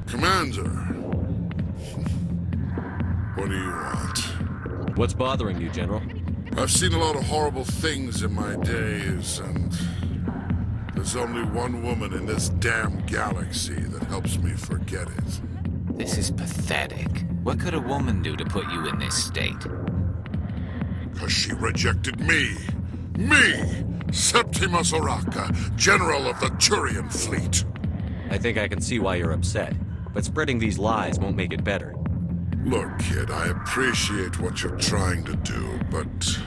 Commander, what do you want? What's bothering you, General? I've seen a lot of horrible things in my days, and there's only one woman in this damn galaxy that helps me forget it. This is pathetic. What could a woman do to put you in this state? 'Cause she rejected me! Me! Septimus Oraka, General of the Turian Fleet! I think I can see why you're upset, but spreading these lies won't make it better. Look, kid, I appreciate what you're trying to do, but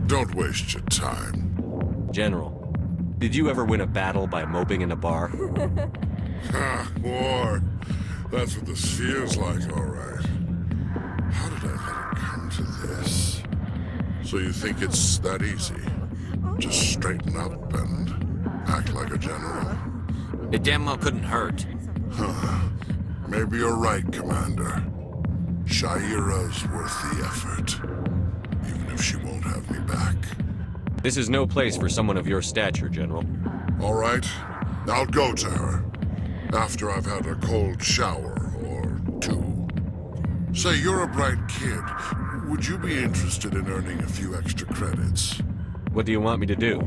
don't waste your time. General, did you ever win a battle by moping in a bar? Ha, war. That's what this feels like, all right. How did I let it come to this? So you think it's that easy? Just straighten up and act like a general? It damn well couldn't hurt. Huh. Maybe you're right, Commander. Sha'ira's worth the effort. Even if she won't have me back. This is no place for someone of your stature, General. All right. I'll go to her. After I've had a cold shower or two. Say, you're a bright kid. Would you be interested in earning a few extra credits? What do you want me to do?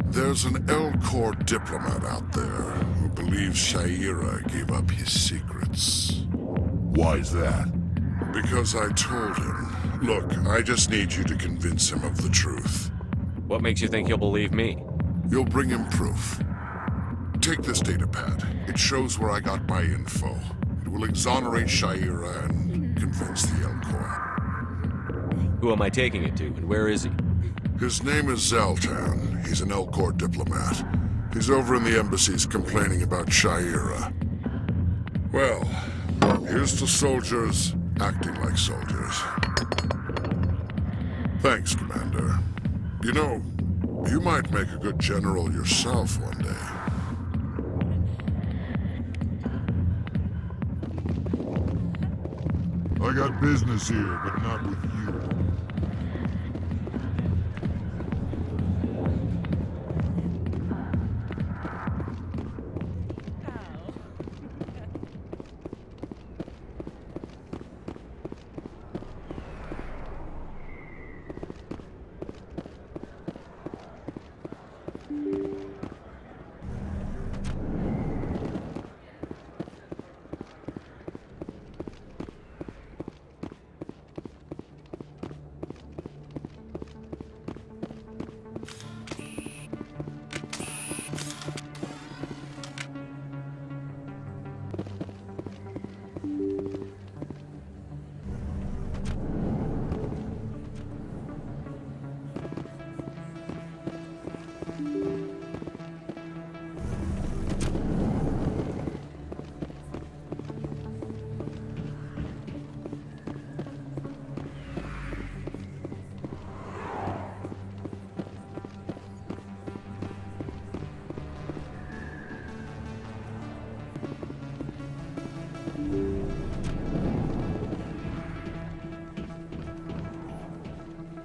There's an Elcor diplomat out there who believes Sha'ira gave up his secrets. Why's that? Because I told him. Look, I just need you to convince him of the truth. What makes you think he'll believe me? You'll bring him proof. Take this datapad. It shows where I got my info. It will exonerate Sha'ira and convince the Elcor. Who am I taking it to, and where is he? His name is Zaltan. He's an Elcor diplomat. He's over in the embassies complaining about Sha'ira. Well, here's to soldiers acting like soldiers. Thanks, Commander. You know, you might make a good general yourself one day. I got business here, but not with you.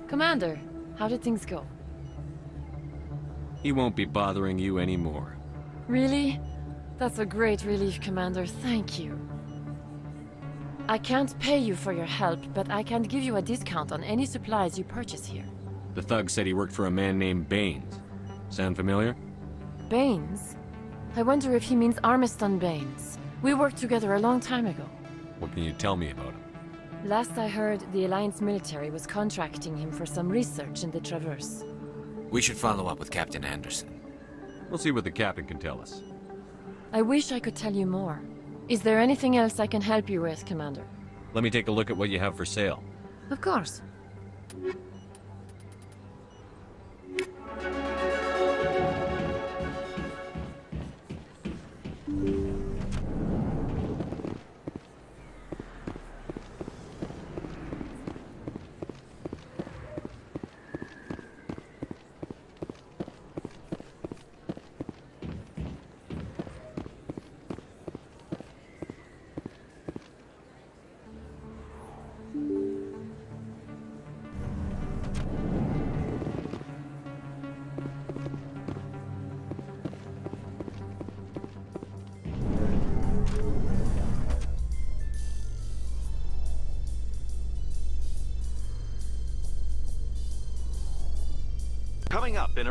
Commander, how did things go? He won't be bothering you anymore. Really? That's a great relief, Commander. Thank you. I can't pay you for your help, but I can give you a discount on any supplies you purchase here. The thug said he worked for a man named Baines. Sound familiar? Baines? I wonder if he means Armiston Baines. We worked together a long time ago. What can you tell me about him? Last I heard, the Alliance military was contracting him for some research in the Traverse. We should follow up with Captain Anderson. We'll see what the captain can tell us. I wish I could tell you more. Is there anything else I can help you with, Commander? Let me take a look at what you have for sale. Of course.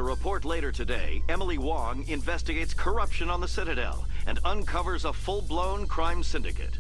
report later today, Emily Wong investigates corruption on the Citadel and uncovers a full-blown crime syndicate.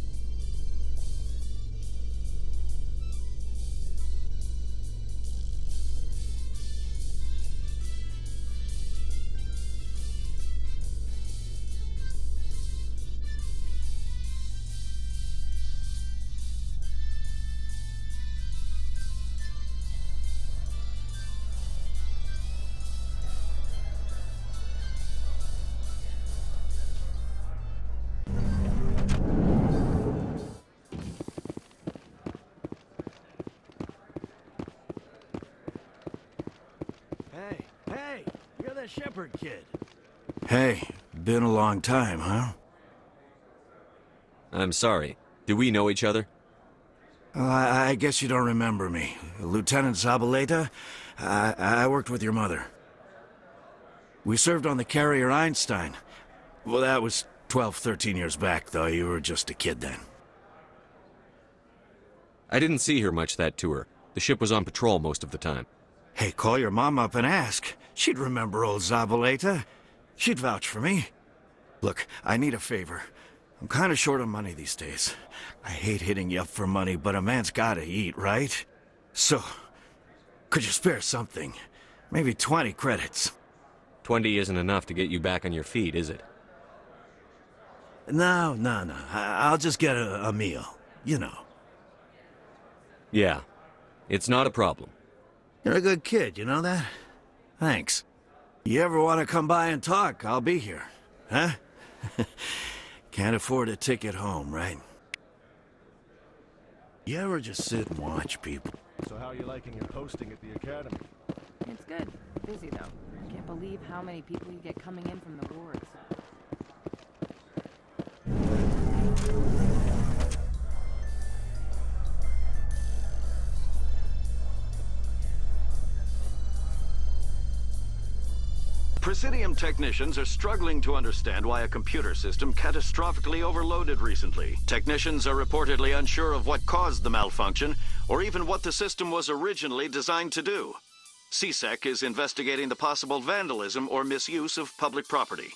Hey, you're that Shepherd kid. Hey, been a long time, huh? I'm sorry. Do we know each other? Well, I guess you don't remember me. Lieutenant Zabaleta? I worked with your mother. We served on the carrier Einstein. Well, that was 12, 13 years back, though. You were just a kid then. I didn't see her much that tour. The ship was on patrol most of the time. Hey, call your mom up and ask. She'd remember old Zabaleta. She'd vouch for me. Look, I need a favor. I'm kind of short on money these days. I hate hitting you up for money, but a man's gotta eat, right? So, could you spare something? Maybe 20 credits. 20 isn't enough to get you back on your feet, is it? No. I'll just get a meal. You know. Yeah. It's not a problem. You're a good kid, you know that? Thanks. You ever want to come by and talk, I'll be here. Huh? Can't afford a ticket home, right? You ever just sit and watch people? So how are you liking your posting at the academy? It's good. Busy, though. Can't believe how many people you get coming in from the wards. Presidium technicians are struggling to understand why a computer system catastrophically overloaded recently. Technicians are reportedly unsure of what caused the malfunction, or even what the system was originally designed to do. CSEC is investigating the possible vandalism or misuse of public property.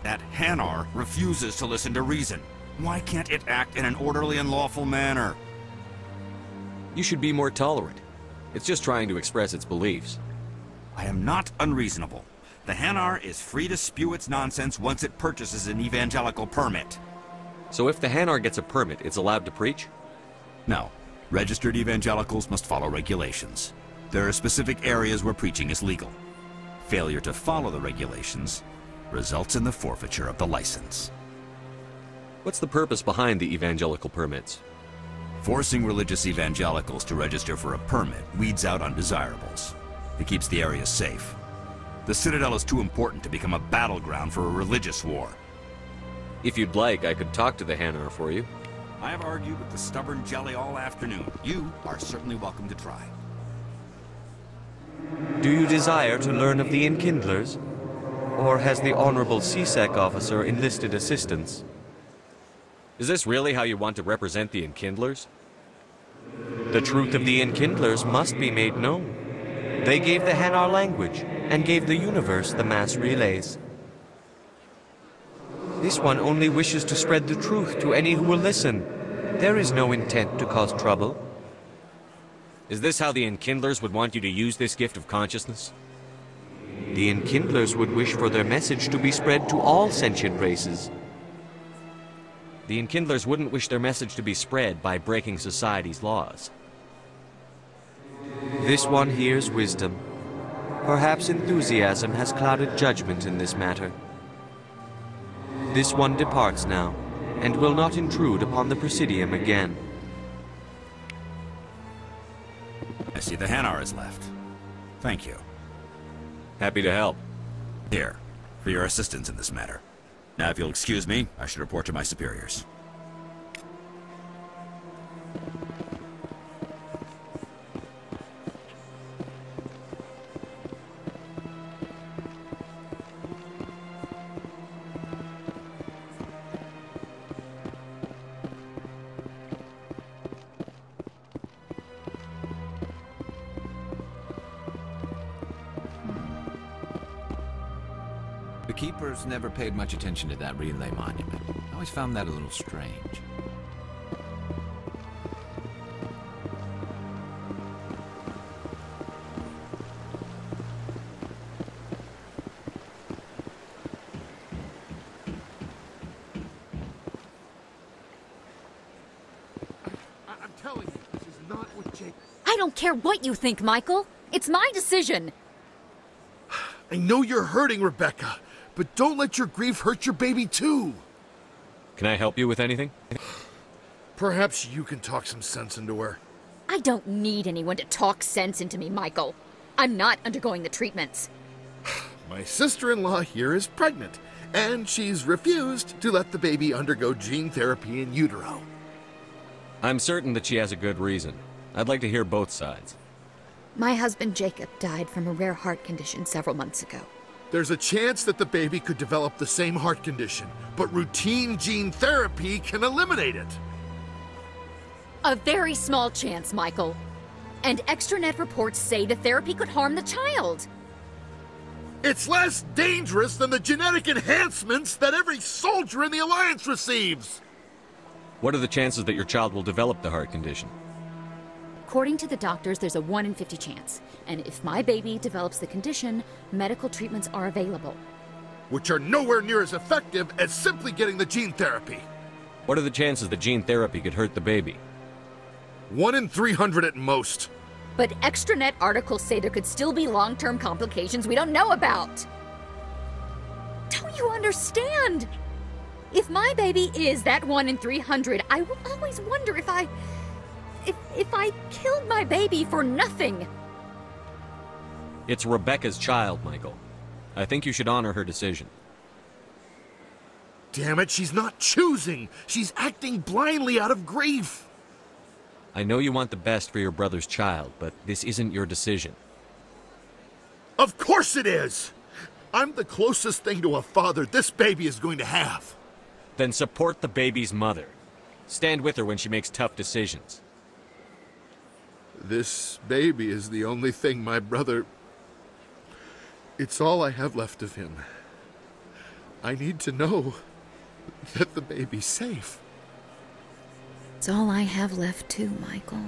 That Hanar refuses to listen to reason. Why can't it act in an orderly and lawful manner? You should be more tolerant. It's just trying to express its beliefs. I am not unreasonable. The Hanar is free to spew its nonsense once it purchases an evangelical permit. So if the Hanar gets a permit, it's allowed to preach? No. Registered evangelicals must follow regulations. There are specific areas where preaching is legal. Failure to follow the regulations results in the forfeiture of the license. What's the purpose behind the evangelical permits? Forcing religious evangelicals to register for a permit weeds out undesirables. It keeps the area safe. The Citadel is too important to become a battleground for a religious war. If you'd like, I could talk to the Hanar for you. I have argued with the stubborn jelly all afternoon. You are certainly welcome to try. Do you desire to learn of the Enkindlers? Or has the Honorable CSEC officer enlisted assistance? Is this really how you want to represent the Enkindlers? The truth of the Enkindlers must be made known. They gave the Hanar language, and gave the universe the mass relays. This one only wishes to spread the truth to any who will listen. There is no intent to cause trouble. Is this how the Enkindlers would want you to use this gift of consciousness? The Enkindlers would wish for their message to be spread to all sentient races. The Enkindlers wouldn't wish their message to be spread by breaking society's laws. This one hears wisdom. Perhaps enthusiasm has clouded judgment in this matter. This one departs now, and will not intrude upon the Presidium again. I see the Hanar is left. Thank you. Happy to help. Here, for your assistance in this matter. Now, if you'll excuse me, I should report to my superiors. The Keepers never paid much attention to that relay monument. I always found that a little strange. I'm telling you, this is not what Jake... I don't care what you think, Michael. It's my decision. I know you're hurting, Rebecca, but don't let your grief hurt your baby, too. Can I help you with anything? Perhaps you can talk some sense into her. I don't need anyone to talk sense into me, Michael. I'm not undergoing the treatments. My sister-in-law here is pregnant, and she's refused to let the baby undergo gene therapy in utero. I'm certain that she has a good reason. I'd like to hear both sides. My husband Jacob died from a rare heart condition several months ago. There's a chance that the baby could develop the same heart condition, but routine gene therapy can eliminate it. A very small chance, Michael. And extranet reports say the therapy could harm the child. It's less dangerous than the genetic enhancements that every soldier in the Alliance receives. What are the chances that your child will develop the heart condition? According to the doctors, there's a 1 in 50 chance. And if my baby develops the condition, medical treatments are available. Which are nowhere near as effective as simply getting the gene therapy. What are the chances that gene therapy could hurt the baby? 1 in 300 at most. But extranet articles say there could still be long-term complications we don't know about. Don't you understand? If my baby is that 1 in 300, I will always wonder if I killed my baby for nothing. It's Rebecca's child, Michael. I think you should honor her decision. Damn it, she's not choosing. She's acting blindly out of grief. I know you want the best for your brother's child, but this isn't your decision. Of course it is! I'm the closest thing to a father this baby is going to have. Then support the baby's mother. Stand with her when she makes tough decisions. This baby is the only thing my brother... It's all I have left of him. I need to know that the baby's safe. It's all I have left too, Michael.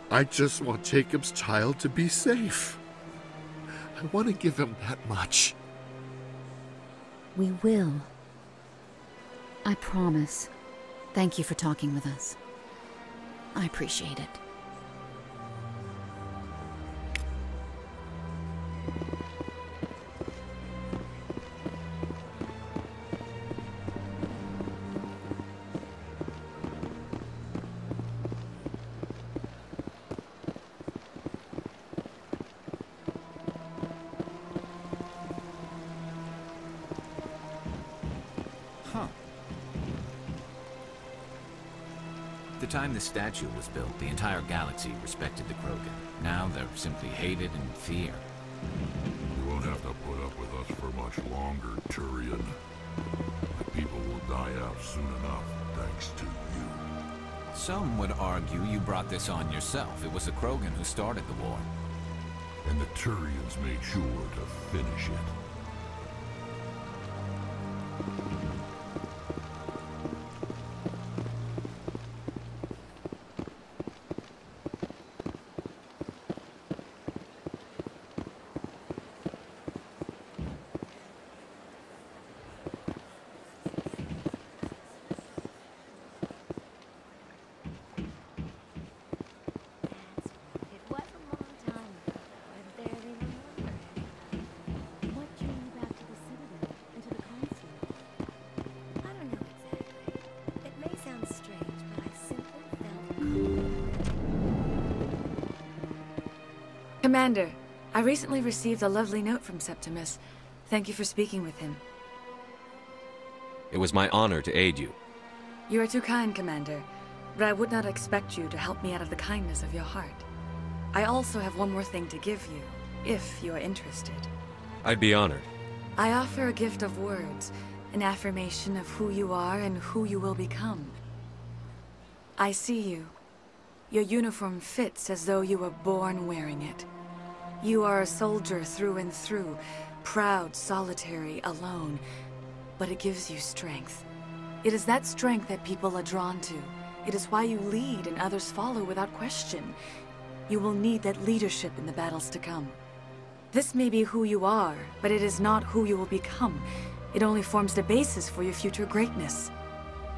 I just want Jacob's child to be safe. I want to give him that much. We will. I promise. Thank you for talking with us. I appreciate it. At the time the statue was built, the entire galaxy respected the Krogan. Now they're simply hated and feared. You won't have to put up with us for much longer, Turian. The people will die out soon enough, thanks to you. Some would argue you brought this on yourself. It was the Krogan who started the war. And the Turians made sure to finish it. It was a long time ago. I barely remember it. What you Commander, I recently received a lovely note from Septimus. Thank you for speaking with him. It was my honor to aid you. You are too kind, Commander, but I would not expect you to help me out of the kindness of your heart. I also have one more thing to give you, if you are interested. I'd be honored. I offer a gift of words, an affirmation of who you are and who you will become. I see you. Your uniform fits as though you were born wearing it. You are a soldier through and through, proud, solitary, alone, but it gives you strength. It is that strength that people are drawn to. It is why you lead and others follow without question. You will need that leadership in the battles to come. This may be who you are, but it is not who you will become. It only forms the basis for your future greatness.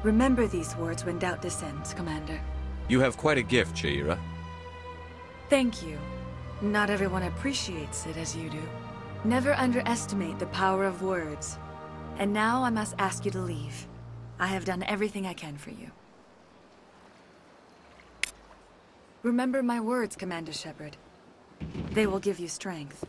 Remember these words when doubt descends, Commander. You have quite a gift, Sha'ira. Thank you. Not everyone appreciates it as you do. Never underestimate the power of words. And now I must ask you to leave. I have done everything I can for you. Remember my words, Commander Shepard. They will give you strength.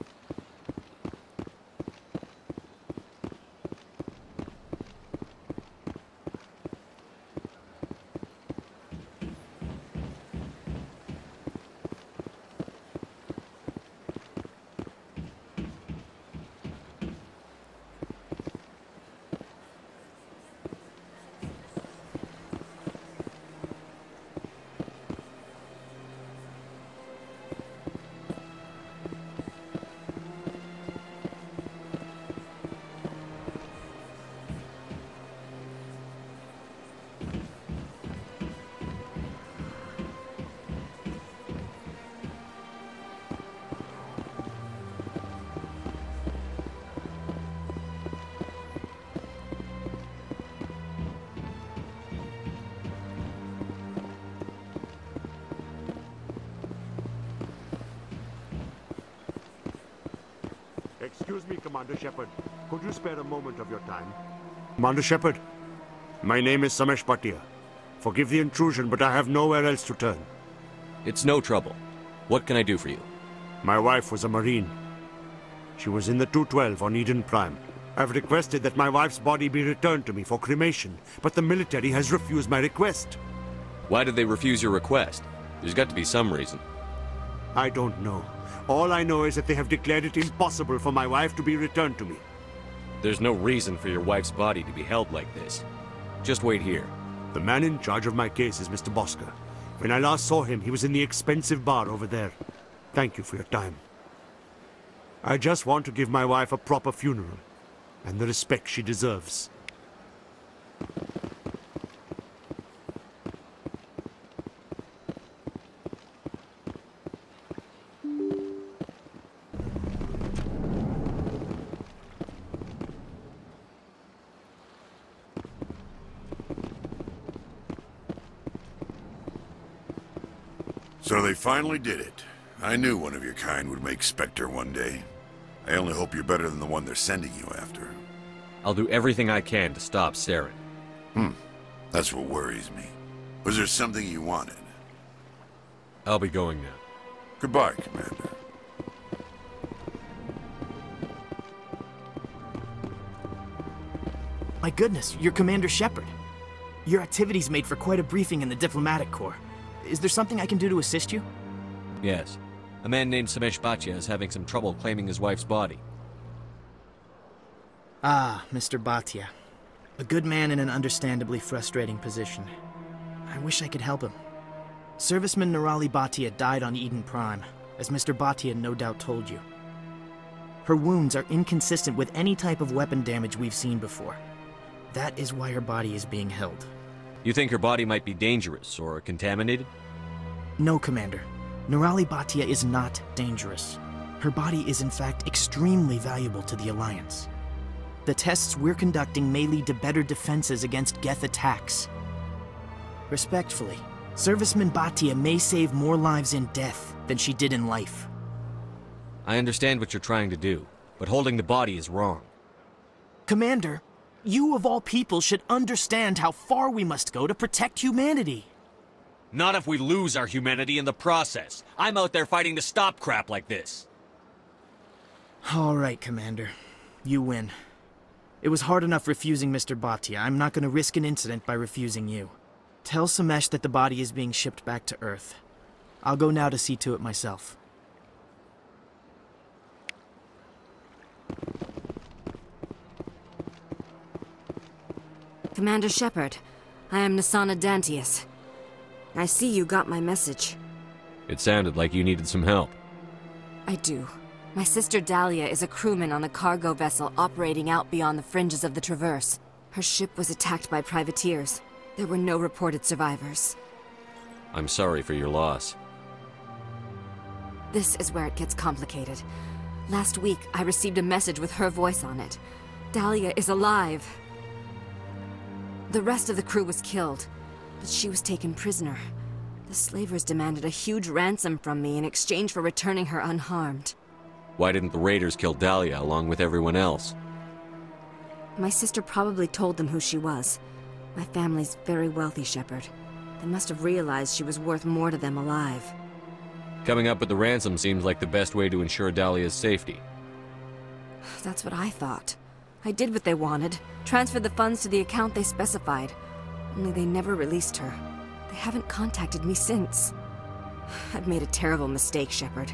Excuse me, Commander Shepard. Could you spare a moment of your time? Commander Shepard, my name is Samesh Bhatia. Forgive the intrusion, but I have nowhere else to turn. It's no trouble. What can I do for you? My wife was a Marine. She was in the 212 on Eden Prime. I've requested that my wife's body be returned to me for cremation, but the military has refused my request. Why did they refuse your request? There's got to be some reason. I don't know. All I know is that they have declared it impossible for my wife to be returned to me. There's no reason for your wife's body to be held like this. Just wait here. The man in charge of my case is Mr. Bosca. When I last saw him, he was in the expensive bar over there. Thank you for your time. I just want to give my wife a proper funeral, and the respect she deserves. So they finally did it. I knew one of your kind would make Spectre one day. I only hope you're better than the one they're sending you after. I'll do everything I can to stop Saren. That's what worries me. Was there something you wanted? I'll be going now. Goodbye, Commander. My goodness, you're Commander Shepard. Your activities made for quite a briefing in the Diplomatic Corps. Is there something I can do to assist you? Yes. A man named Samesh Bhatia is having some trouble claiming his wife's body. Ah, Mr. Bhatia. A good man in an understandably frustrating position. I wish I could help him. Serviceman Nirali Bhatia died on Eden Prime, as Mr. Bhatia no doubt told you. Her wounds are inconsistent with any type of weapon damage we've seen before. That is why her body is being held. You think her body might be dangerous or contaminated? No, Commander. Nirali Bhatia is not dangerous. Her body is in fact extremely valuable to the Alliance. The tests we're conducting may lead to better defenses against Geth attacks. Respectfully, Serviceman Bhatia may save more lives in death than she did in life. I understand what you're trying to do, but holding the body is wrong. Commander, you of all people should understand how far we must go to protect humanity. Not if we lose our humanity in the process. I'm out there fighting to stop crap like this. All right, Commander. You win. It was hard enough refusing Mr. Bhatia. I'm not going to risk an incident by refusing you. Tell Samesh that the body is being shipped back to Earth. I'll go now to see to it myself. Commander Shepard, I am Nasana Dantius. I see you got my message. It sounded like you needed some help. I do. My sister Dahlia is a crewman on a cargo vessel operating out beyond the fringes of the Traverse. Her ship was attacked by privateers. There were no reported survivors. I'm sorry for your loss. This is where it gets complicated. Last week, I received a message with her voice on it. Dahlia is alive. The rest of the crew was killed, but she was taken prisoner. The slavers demanded a huge ransom from me in exchange for returning her unharmed. Why didn't the raiders kill Dahlia along with everyone else? My sister probably told them who she was. My family's very wealthy, Shepard. They must have realized she was worth more to them alive. Coming up with the ransom seems like the best way to ensure Dahlia's safety. That's what I thought. I did what they wanted, transferred the funds to the account they specified. Only they never released her. They haven't contacted me since. I've made a terrible mistake, Shepard.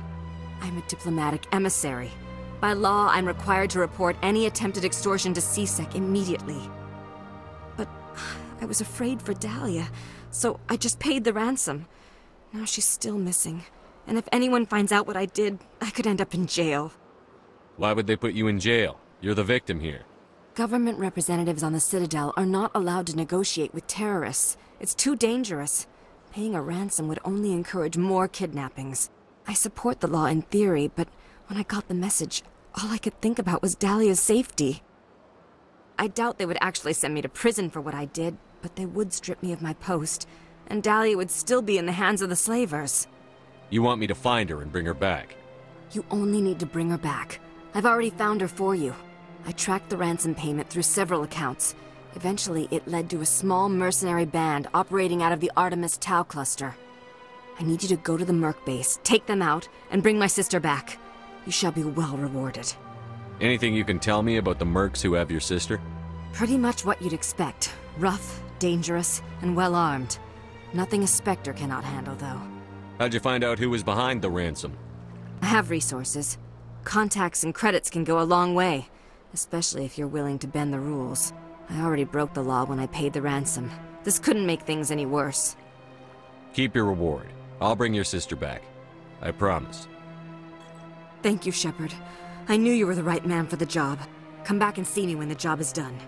I'm a diplomatic emissary. By law, I'm required to report any attempted extortion to C-Sec immediately. But I was afraid for Dahlia, so I just paid the ransom. Now she's still missing. And if anyone finds out what I did, I could end up in jail. Why would they put you in jail? You're the victim here. Government representatives on the Citadel are not allowed to negotiate with terrorists. It's too dangerous. Paying a ransom would only encourage more kidnappings. I support the law in theory, but when I got the message, all I could think about was Dahlia's safety. I doubt they would actually send me to prison for what I did, but they would strip me of my post, and Dahlia would still be in the hands of the slavers. You want me to find her and bring her back? You only need to bring her back. I've already found her for you. I tracked the ransom payment through several accounts. Eventually, it led to a small mercenary band operating out of the Artemis Tau cluster. I need you to go to the Merc base, take them out, and bring my sister back. You shall be well rewarded. Anything you can tell me about the Mercs who have your sister? Pretty much what you'd expect. Rough, dangerous, and well-armed. Nothing a Spectre cannot handle, though. How'd you find out who was behind the ransom? I have resources. Contacts and credits can go a long way, especially if you're willing to bend the rules. I already broke the law when I paid the ransom. This couldn't make things any worse. Keep your reward. I'll bring your sister back. I promise. Thank you, Shepard. I knew you were the right man for the job. Come back and see me when the job is done.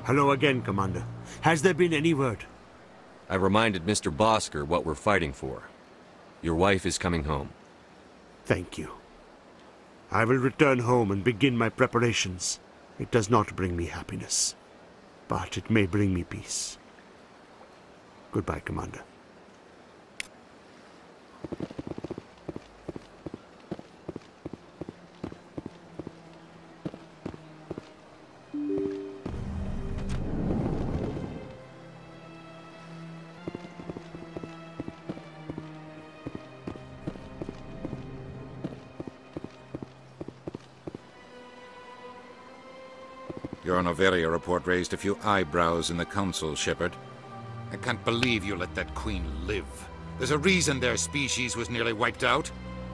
Hello again, Commander. Has there been any word? I reminded Mr. Bosker what we're fighting for. Your wife is coming home. Thank you. I will return home and begin my preparations. It does not bring me happiness, but it may bring me peace. Goodbye, Commander. Your Noveria report raised a few eyebrows in the Council, Shepard. I can't believe you let that queen live. There's a reason their species was nearly wiped out.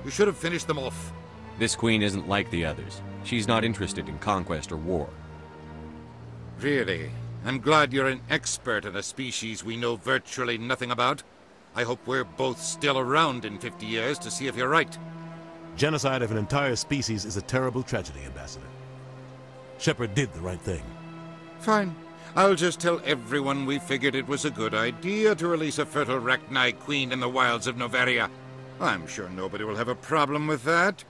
You should have finished them off. This queen isn't like the others. She's not interested in conquest or war. Really? I'm glad you're an expert in a species we know virtually nothing about. I hope we're both still around in 50 years to see if you're right. Genocide of an entire species is a terrible tragedy, Ambassador. Shepard did the right thing. Fine. I'll just tell everyone we figured it was a good idea to release a fertile Rachni queen in the wilds of Noveria. I'm sure nobody will have a problem with that.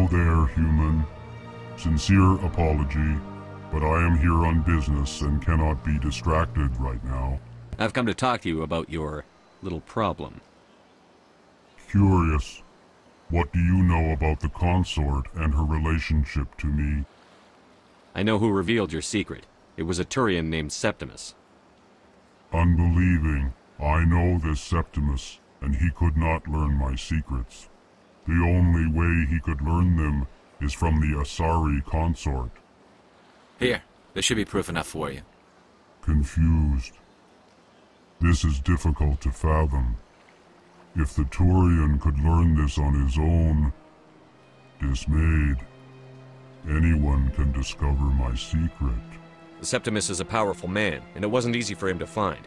Hello there, human. Sincere apology, but I am here on business and cannot be distracted right now. I've come to talk to you about your little problem. Curious. What do you know about the consort and her relationship to me? I know who revealed your secret. It was a Turian named Septimus. Unbelieving. I know this Septimus, and he could not learn my secrets. The only way he could learn them is from the Asari consort. Here, there should be proof enough for you. Confused. This is difficult to fathom. If the Turian could learn this on his own, dismayed, anyone can discover my secret. Septimus is a powerful man, and it wasn't easy for him to find.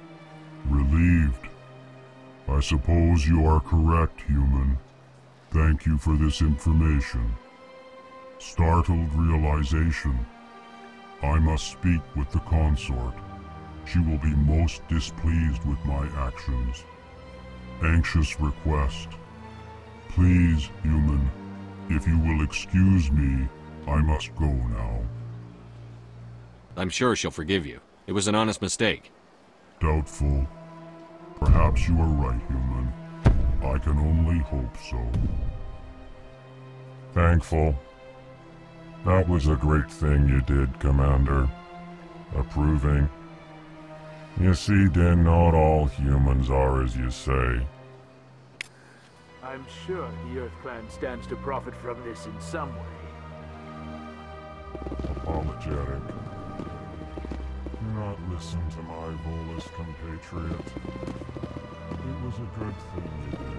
Relieved. I suppose you are correct, human. Thank you for this information. Startled realization. I must speak with the consort. She will be most displeased with my actions. Anxious request. Please, human, if you will excuse me, I must go now. I'm sure she'll forgive you. It was an honest mistake. Doubtful. Perhaps you are right, human. I can only hope so. Thankful. That was a great thing you did, Commander. Approving. You see, then, not all humans are as you say. I'm sure the Earth Clan stands to profit from this in some way. Apologetic. Do not listen to my Volus compatriot. It was a good thing you did.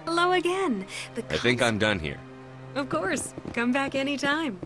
Hello again. I think I'm done here. Of course. Come back anytime.